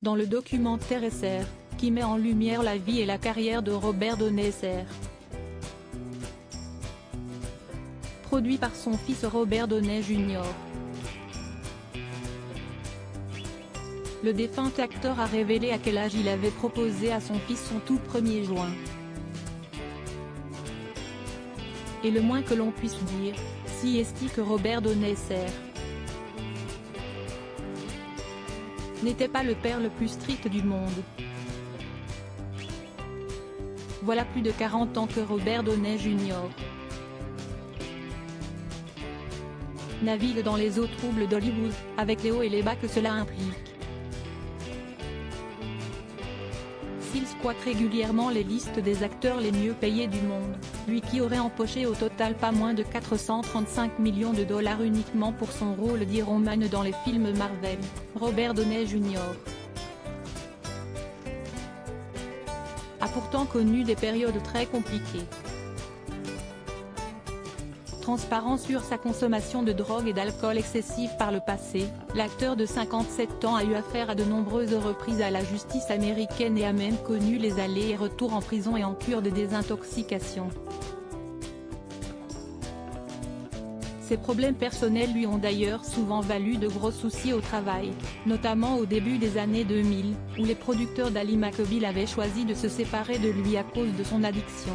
dans le documentaire SR, qui met en lumière la vie et la carrière de Robert Downey Sr. Produit par son fils Robert Downey Jr. Le défunt acteur a révélé à quel âge il avait proposé à son fils son tout premier joint. Et le moins que l'on puisse dire, si est que Robert Downey Sr. n'était pas le père le plus strict du monde. Voilà plus de 40 ans que Robert Downey Jr. navigue dans les eaux troubles d'Hollywood, avec les hauts et les bas que cela implique. S'il squatte régulièrement les listes des acteurs les mieux payés du monde, lui qui aurait empoché au total pas moins de 435 millions de dollars uniquement pour son rôle d'Iron Man dans les films Marvel, Robert Downey Jr. a pourtant connu des périodes très compliquées. Transparent sur sa consommation de drogue et d'alcool excessif par le passé, l'acteur de 57 ans a eu affaire à de nombreuses reprises à la justice américaine et a même connu les allers et retours en prison et en cure de désintoxication. Ses problèmes personnels lui ont d'ailleurs souvent valu de gros soucis au travail, notamment au début des années 2000, où les producteurs d'Ally McBeal avaient choisi de se séparer de lui à cause de son addiction.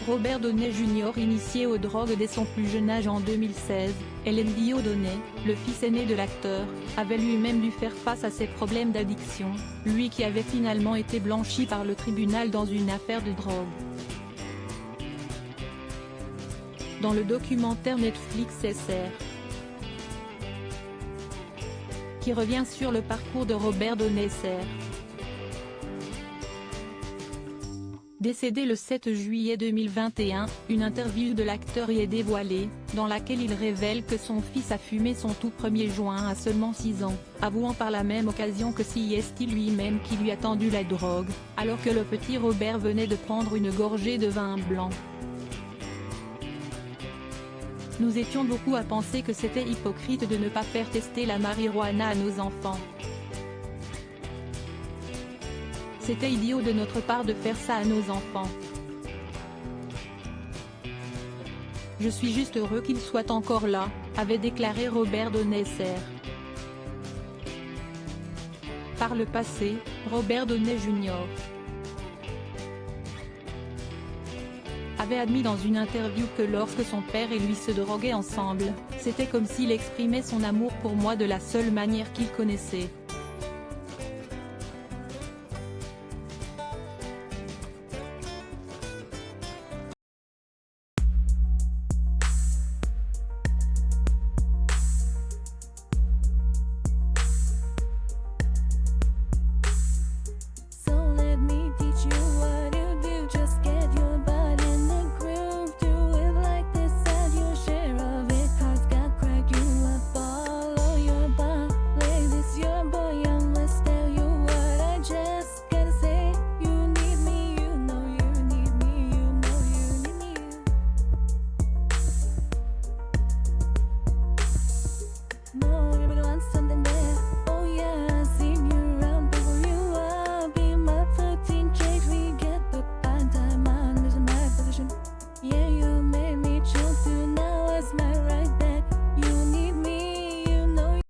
Robert Downey Jr. initié aux drogues dès son plus jeune âge en 2016, Ellen Downey, le fils aîné de l'acteur, avait lui-même dû faire face à ses problèmes d'addiction, lui qui avait finalement été blanchi par le tribunal dans une affaire de drogue. Dans le documentaire Netflix SR, qui revient sur le parcours de Robert Downey Sr. Décédé le 7 juillet 2021, une interview de l'acteur y est dévoilée, dans laquelle il révèle que son fils a fumé son tout premier joint à seulement 6 ans, avouant par la même occasion que c'est lui-même qui lui a tendu la drogue, alors que le petit Robert venait de prendre une gorgée de vin blanc. Nous étions beaucoup à penser que c'était hypocrite de ne pas faire tester la marijuana à nos enfants. C'était idiot de notre part de faire ça à nos enfants. Je suis juste heureux qu'il soit encore là, avait déclaré Robert Downey Sr. Par le passé, Robert Downey Jr. avait admis dans une interview que lorsque son père et lui se droguaient ensemble, c'était comme s'il exprimait son amour pour moi de la seule manière qu'il connaissait.